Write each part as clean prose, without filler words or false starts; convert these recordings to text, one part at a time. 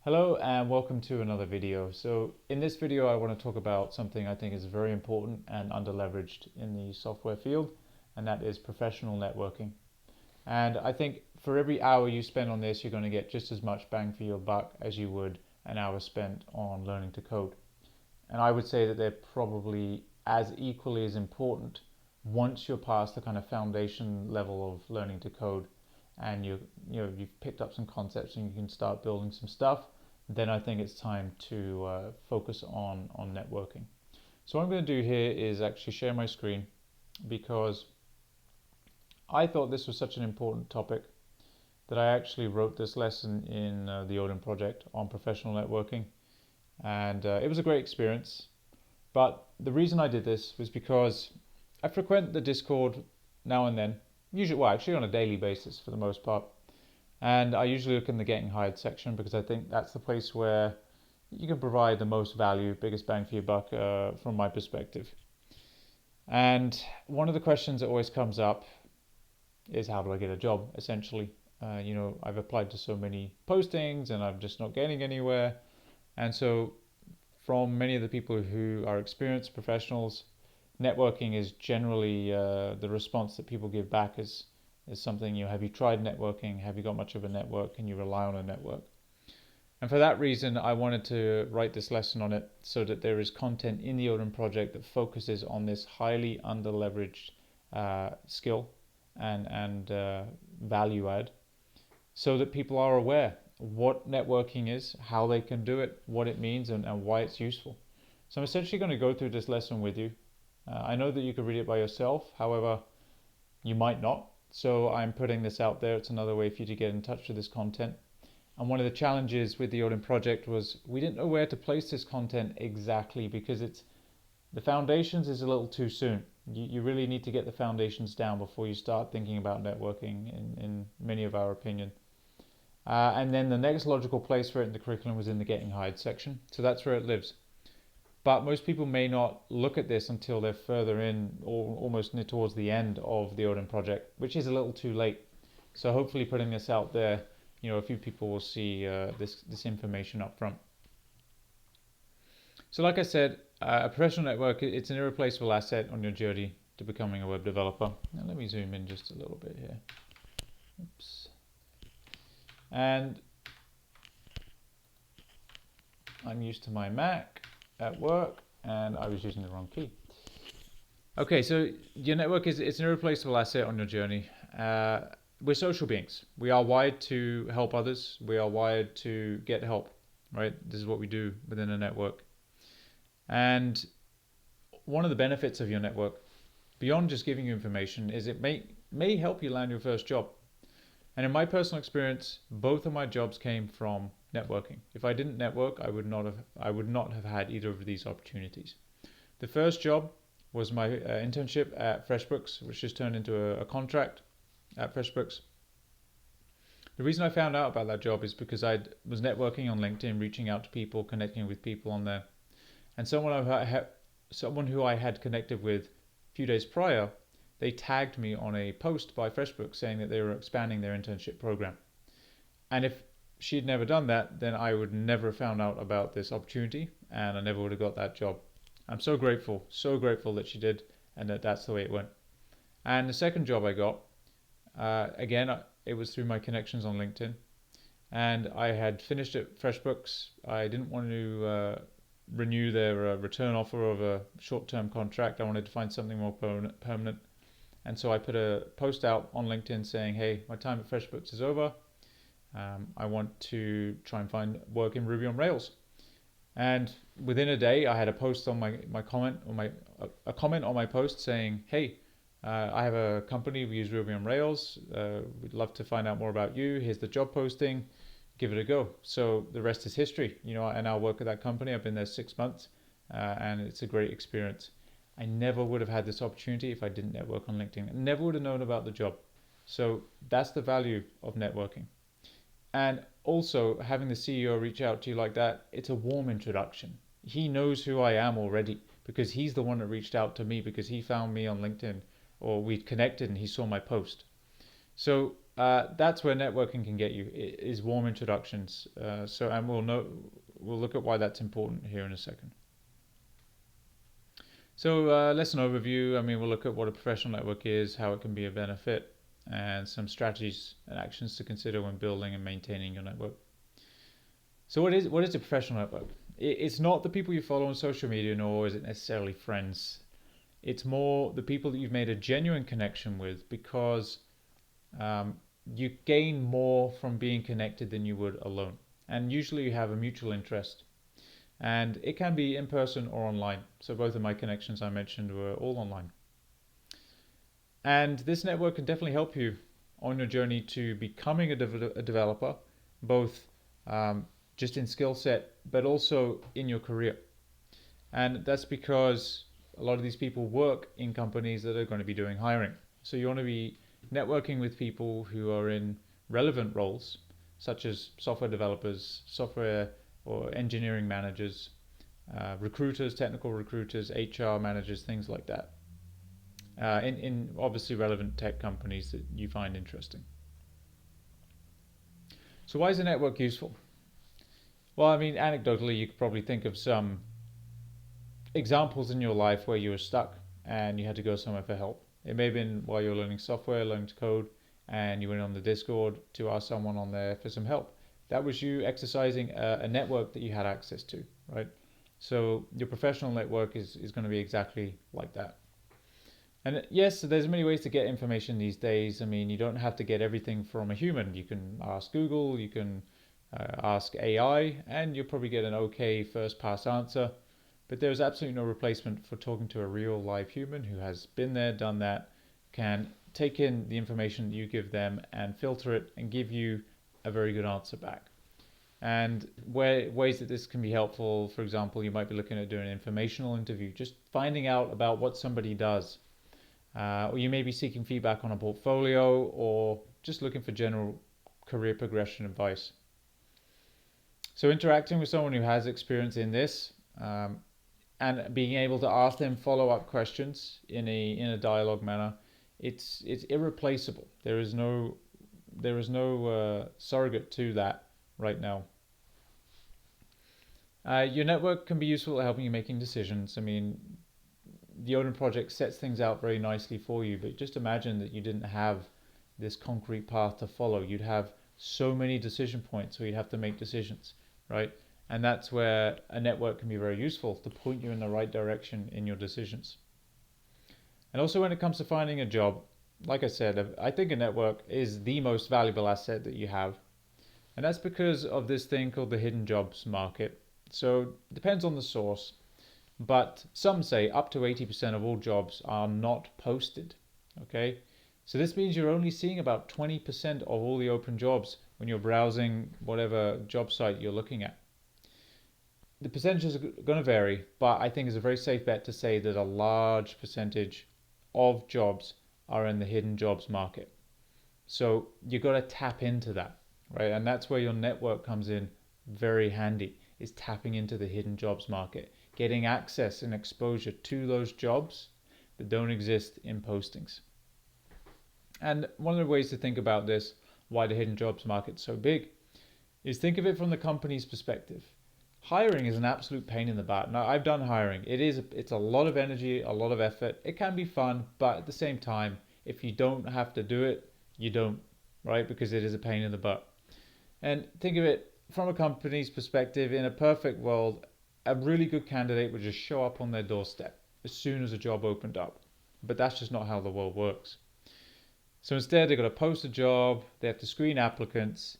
Hello and welcome to another video. So in this video I want to talk about something I think is very important and underleveraged in the software field, and that is professional networking. And I think for every hour you spend on this, you're going to get just as much bang for your buck as you would an hour spent on learning to code. And I would say that they're probably as equally as important once you're past the kind of foundation level of learning to code and you've picked up some concepts and you can start building some stuff. Then I think it's time to focus on networking. So what I'm going to do here is actually share my screen, because I thought this was such an important topic that I actually wrote this lesson in the Odin project on professional networking, and it was a great experience. But the reason I did this was because I frequent the Discord now and then, usually, well, actually on a daily basis for the most part. And I usually look in the Getting Hired section because I think that's the place where you can provide the most value, biggest bang for your buck from my perspective. And one of the questions that always comes up is, how do I get a job, essentially? I've applied to so many postings and I'm just not getting anywhere. And so from many of the people who are experienced professionals, networking is generally the response that people give back is something, have you tried networking? Have you got much of a network? Can you rely on a network? And for that reason, I wanted to write this lesson on it so that there is content in the Odin project that focuses on this highly underleveraged skill and value add, so that people are aware what networking is, how they can do it, what it means, and why it's useful. So I'm essentially going to go through this lesson with you. I know that you could read it by yourself, however, you might not. So I'm putting this out there. It's another way for you to get in touch with this content. And one of the challenges with the Odin project was we didn't know where to place this content exactly, because the foundations is a little too soon. You really need to get the foundations down before you start thinking about networking, in many of our opinion. And then the next logical place for it in the curriculum was in the Getting Hired section. So that's where it lives. But most people may not look at this until they're further in, or almost near towards the end of the Odin project, which is a little too late. So hopefully putting this out there, a few people will see this information up front. So like I said, a professional network, it's an irreplaceable asset on your journey to becoming a web developer. Now let me zoom in just a little bit here. Oops. And I'm used to my Mac at work and I was using the wrong key. Okay, so your network it's an irreplaceable asset on your journey. We're social beings. We are wired to help others. We are wired to get help, right? This is what we do within a network. And one of the benefits of your network, beyond just giving you information, is it may help you land your first job. And in my personal experience, both of my jobs came from networking. If I didn't network, I would not have had either of these opportunities. The first job was my internship at FreshBooks, which just turned into a contract at FreshBooks. The reason I found out about that job is because I was networking on LinkedIn, reaching out to people, connecting with people on there. And someone who I had connected with a few days prior, they tagged me on a post by FreshBooks saying that they were expanding their internship program. And if she'd never done that, then I would never have found out about this opportunity and I never would have got that job. I'm so grateful that she did, and that's the way it went. And the second job I got, again, it was through my connections on LinkedIn. And I had finished at FreshBooks. I didn't want to renew their return offer of a short-term contract. I wanted to find something more permanent. And so I put a post out on LinkedIn saying, hey, my time at FreshBooks is over. I want to try and find work in Ruby on Rails. And within a day, I had a post on my comment on my post saying, hey, I have a company, we use Ruby on Rails. We'd love to find out more about you. Here's the job posting. Give it a go. So the rest is history. I now work at that company. I've been there 6 months, and it's a great experience. I never would have had this opportunity if I didn't network on LinkedIn. I never would have known about the job. So that's the value of networking. And also having the CEO reach out to you like that, it's a warm introduction. He knows who I am already because he's the one that reached out to me because he found me on LinkedIn, or we'd connected and he saw my post. So that's where networking can get you, is warm introductions. And we'll look at why that's important here in a second. So lesson overview. I mean, we'll look at what a professional network is, how it can be a benefit, and some strategies and actions to consider when building and maintaining your network. So what is a professional network? It's not the people you follow on social media, nor is it necessarily friends. It's more the people that you've made a genuine connection with, because you gain more from being connected than you would alone. And usually you have a mutual interest. And it can be in person or online. So both of my connections I mentioned were all online. And this network can definitely help you on your journey to becoming a developer, both just in skill set, but also in your career. And that's because a lot of these people work in companies that are going to be doing hiring. So you want to be networking with people who are in relevant roles, such as software developers, software or engineering managers, recruiters, technical recruiters, HR managers, things like that. In obviously relevant tech companies that you find interesting. So why is a network useful? Well, I mean, anecdotally, you could probably think of some examples in your life where you were stuck and you had to go somewhere for help. It may have been while you were learning software, learning to code, and you went on the Discord to ask someone on there for some help. That was you exercising a network that you had access to, right? So your professional network is going to be exactly like that. And yes, there's many ways to get information these days. I mean, you don't have to get everything from a human. You can ask Google, you can ask AI, and you'll probably get an okay first pass answer. But there's absolutely no replacement for talking to a real live human who has been there, done that, can take in the information that you give them and filter it and give you a very good answer back. And ways that this can be helpful, for example, you might be looking at doing an informational interview, just finding out about what somebody does. Or you may be seeking feedback on a portfolio, or just looking for general career progression advice. So interacting with someone who has experience in this, and being able to ask them follow-up questions in a dialogue manner, it's irreplaceable. There is no surrogate to that right now. Your network can be useful at helping you making decisions. I mean, the Odin project sets things out very nicely for you, but just imagine that you didn't have this concrete path to follow. You'd have so many decision points where you'd have to make decisions, right? And that's where a network can be very useful to point you in the right direction in your decisions. And also when it comes to finding a job, like I said, I think a network is the most valuable asset that you have. And that's because of this thing called the hidden jobs market. So it depends on the source, but some say up to 80% of all jobs are not posted. Okay, so this means you're only seeing about 20% of all the open jobs when you're browsing whatever job site you're looking at. The percentages are going to vary, but I think it's a very safe bet to say that a large percentage of jobs are in the hidden jobs market. So you've got to tap into that, right? And that's where your network comes in very handy, is tapping into the hidden jobs market, getting access and exposure to those jobs that don't exist in postings. And one of the ways to think about this, why the hidden jobs market is so big, is think of it from the company's perspective. Hiring is an absolute pain in the butt. Now, I've done hiring. It's a lot of energy, a lot of effort. It can be fun, but at the same time, if you don't have to do it, you don't, right? Because it is a pain in the butt. And think of it from a company's perspective. In a perfect world, a really good candidate would just show up on their doorstep as soon as a job opened up. But that's just not how the world works. So instead, they've got to post a job, they have to screen applicants,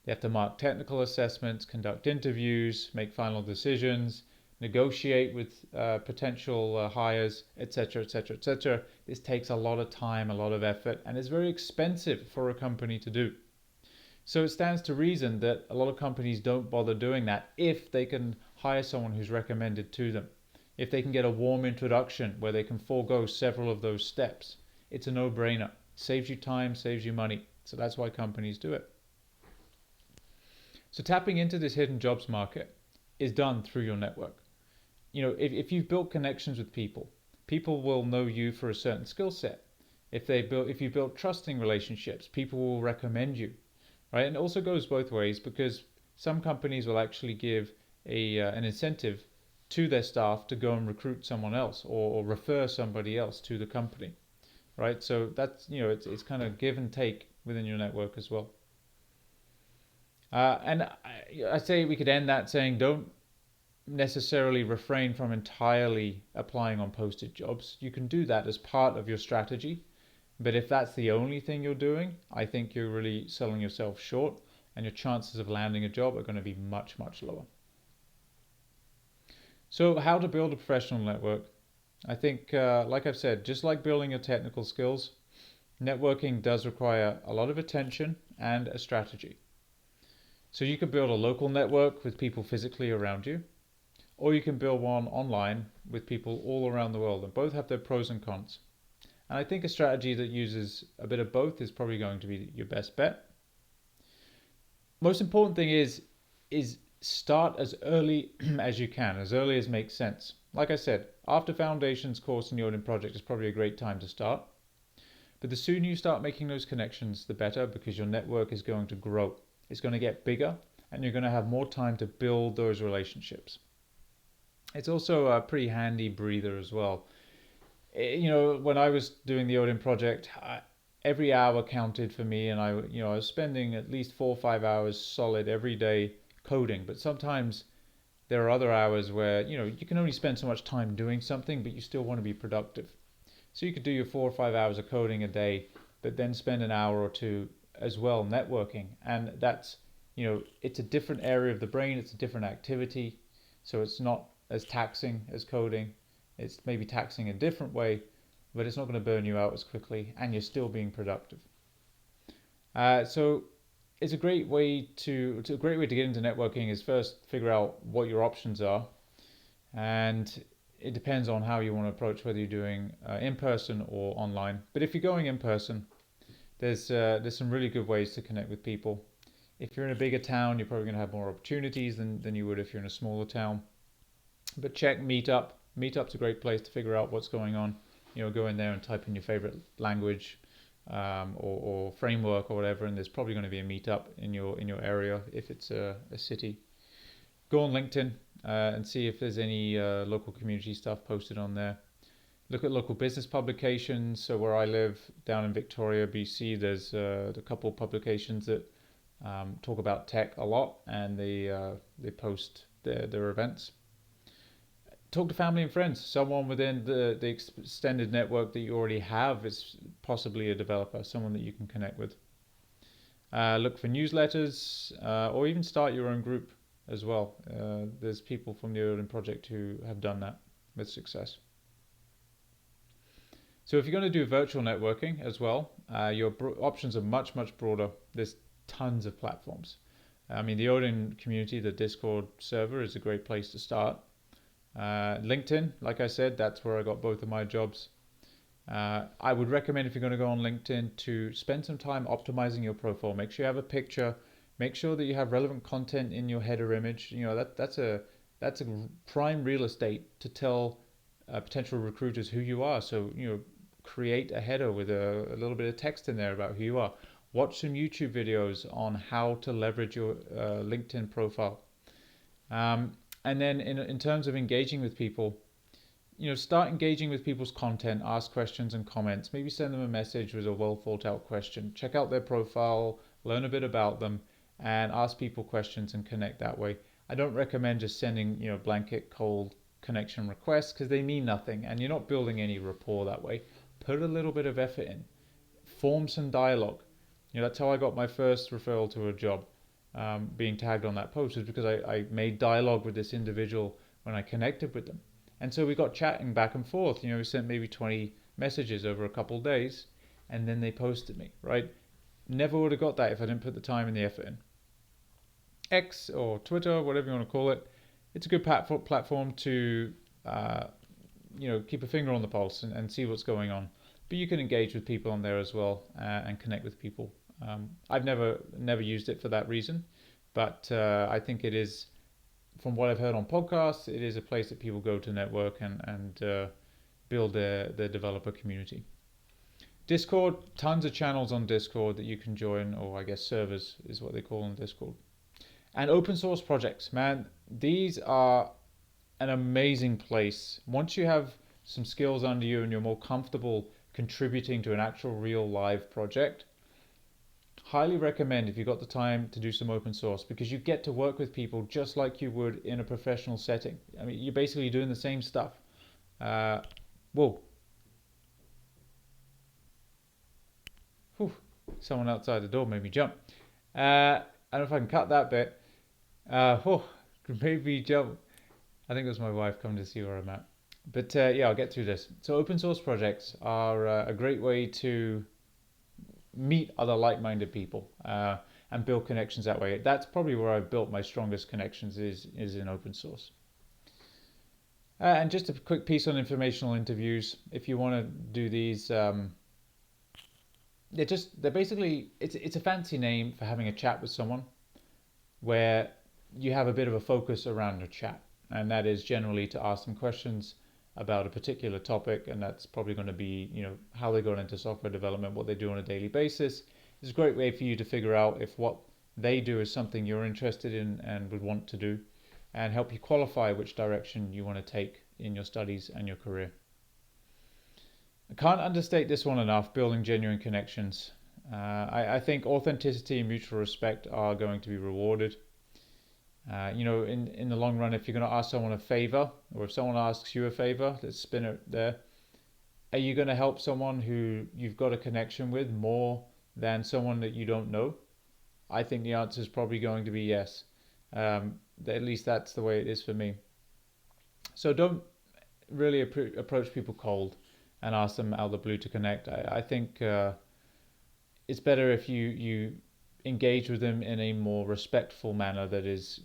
they have to mark technical assessments, conduct interviews, make final decisions, negotiate with potential hires, etc., etc., etc. This takes a lot of time, a lot of effort, and it's very expensive for a company to do. So it stands to reason that a lot of companies don't bother doing that if they can hire someone who's recommended to them. If they can get a warm introduction where they can forego several of those steps, it's a no-brainer. Saves you time, saves you money. So that's why companies do it. So tapping into this hidden jobs market is done through your network. You know, if you've built connections with people, people will know you for a certain skill set. If you build trusting relationships, people will recommend you, right? And it also goes both ways, because some companies will actually give an incentive to their staff to go and recruit someone else, or refer somebody else to the company, right? So that's, it's kind of give and take within your network as well. I say we could end that saying, don't necessarily refrain from entirely applying on posted jobs. You can do that as part of your strategy, but if that's the only thing you're doing, I think you're really selling yourself short, and your chances of landing a job are going to be much, much lower. So, how to build a professional network? I think, like I've said, just like building your technical skills, networking does require a lot of attention and a strategy. So, you could build a local network with people physically around you, or you can build one online with people all around the world, and both have their pros and cons. And I think a strategy that uses a bit of both is probably going to be your best bet. Most important thing is start as early as you can, as early as makes sense. Like I said, after foundations course in the Odin project is probably a great time to start. But the sooner you start making those connections, the better, because your network is going to grow. It's going to get bigger, and you're going to have more time to build those relationships. It's also a pretty handy breather as well. When I was doing the Odin project, every hour counted for me, and I was spending at least 4 or 5 hours solid every day coding. But sometimes there are other hours where you can only spend so much time doing something, but you still want to be productive. So you could do your 4 or 5 hours of coding a day, but then spend an hour or two as well networking, and that's it's a different area of the brain, it's a different activity, so it's not as taxing as coding. It's maybe taxing a different way, but it's not going to burn you out as quickly, and you're still being productive. So it's a great way to get into networking is first figure out what your options are, and it depends on how you want to approach whether you're doing in person or online. But if you're going in person, there's some really good ways to connect with people. If you're in a bigger town, you're probably going to have more opportunities than you would if you're in a smaller town. But check Meetup. Meetup's a great place to figure out what's going on. Go in there and type in your favorite language, or framework or whatever, and there's probably going to be a meetup in your area if it's a city. Go on LinkedIn and see if there's any local community stuff posted on there. Look at local business publications. So where I live, down in Victoria, BC, there's a couple of publications that talk about tech a lot, and they post their events. Talk to family and friends. Someone within the extended network that you already have is possibly a developer, someone that you can connect with. Look for newsletters, or even start your own group as well. There's people from the Odin project who have done that with success. So if you're going to do virtual networking as well, your options are much, much broader. There's tons of platforms. I mean, the Odin community, the Discord server, is a great place to start. LinkedIn, like I said, that's where I got both of my jobs. I would recommend, if you're going to go on LinkedIn, to spend some time optimizing your profile. Make sure you have a picture. Make sure that you have relevant content in your header image. That's a prime real estate to tell potential recruiters who you are. So create a header with a little bit of text in there about who you are. Watch some YouTube videos on how to leverage your LinkedIn profile. And then in terms of engaging with people, start engaging with people's content, ask questions and comments, maybe send them a message with a well thought out question, check out their profile, learn a bit about them, and ask people questions and connect that way. I don't recommend just sending, blanket cold connection requests, because they mean nothing and you're not building any rapport that way. Put a little bit of effort in, form some dialogue. That's how I got my first referral to a job. Being tagged on that post was because I made dialogue with this individual when I connected with them. And so we got chatting back and forth. We sent maybe 20 messages over a couple of days, and then they posted me, right? Never would have got that if I didn't put the time and the effort in. X or Twitter, whatever you want to call it, it's a good platform to keep a finger on the pulse and see what's going on. But you can engage with people on there as well, and connect with people. I've never used it for that reason, but I think it is, from what I've heard on podcasts, it is a place that people go to network and build their developer community. Discord, tons of channels on Discord that you can join, or I guess servers is what they call on Discord. And open source projects, man, these are an amazing place. Once you have some skills under you and you're more comfortable contributing to an actual real live project, highly recommend if you've got the time to do some open source, because you get to work with people just like you would in a professional setting. I mean, you're basically doing the same stuff. Whoa. Whew. Someone outside the door made me jump. I don't know if I can cut that bit. Made me jump. I think it was my wife coming to see where I'm at. But yeah, I'll get through this. So open source projects are a great way to meet other like-minded people and build connections that way. That's probably where I've built my strongest connections is in open source. And just a quick piece on informational interviews. If you want to do these, they're basically it's a fancy name for having a chat with someone where you have a bit of a focus around your chat, and that is generally to ask them questions about a particular topic, and that's probably going to be, you know, how they got into software development, what they do on a daily basis. It's a great way for you to figure out if what they do is something you're interested in and would want to do, and help you qualify which direction you want to take in your studies and your career. I can't understate this one enough, building genuine connections. I think authenticity and mutual respect are going to be rewarded. You know, in the long run, if you're going to ask someone a favor, or if someone asks you a favor, let's spin it there. Are you going to help someone who you've got a connection with more than someone that you don't know? I think the answer is probably going to be yes. At least that's the way it is for me. So don't really approach people cold and ask them out of the blue to connect. I think it's better if you engage with them in a more respectful manner that is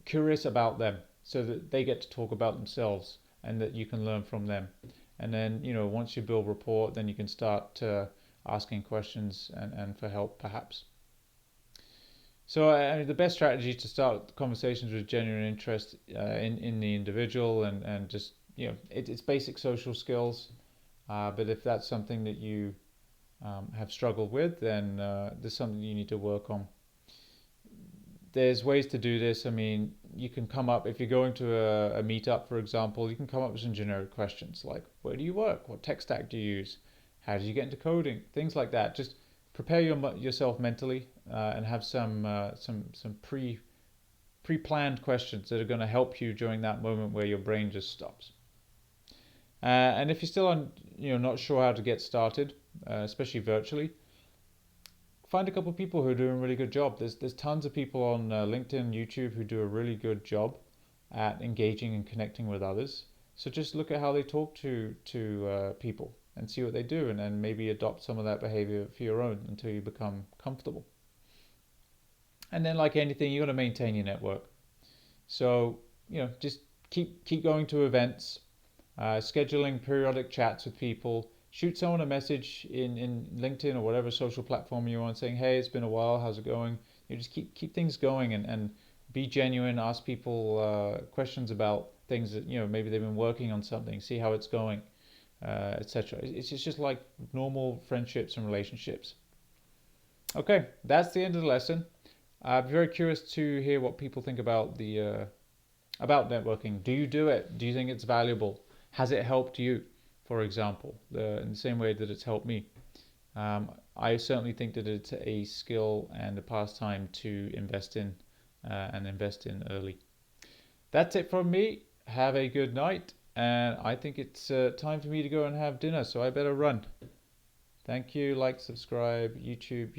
curious about them, so that they get to talk about themselves and that you can learn from them. And then, you know, once you build rapport, then you can start asking questions and for help perhaps. So I mean, the best strategy is to start conversations with genuine interest in the individual, and just, you know, it's basic social skills. But if that's something that you have struggled with, then there's something you need to work on. There's ways to do this. I mean, you can come up, if you're going to a meetup, for example, you can come up with some generic questions like, where do you work? What tech stack do you use? How did you get into coding? Things like that. Just prepare yourself mentally and have some pre-planned questions that are going to help you during that moment where your brain just stops. And if you're still not sure how to get started, especially virtually, find a couple of people who are doing a really good job. There's tons of people on LinkedIn, YouTube who do a really good job at engaging and connecting with others. So just look at how they talk to people and see what they do, and then maybe adopt some of that behavior for your own until you become comfortable. And then, like anything, you got to maintain your network. So, you know, just keep going to events, scheduling periodic chats with people. Shoot someone a message in LinkedIn or whatever social platform you're on, saying, hey, it's been a while, how's it going? You just keep things going, and be genuine. Ask people questions about things that, you know, maybe they've been working on something, see how it's going, etc. It's just like normal friendships and relationships. Okay, that's the end of the lesson. I'm very curious to hear what people think about about networking. Do you do it? Do you think it's valuable? Has it helped you, for example, in the same way that it's helped me? I certainly think that it's a skill and a pastime to invest in and invest in early. That's it from me. Have a good night, and I think it's time for me to go and have dinner, so I better run. Thank you. Like, subscribe. YouTube.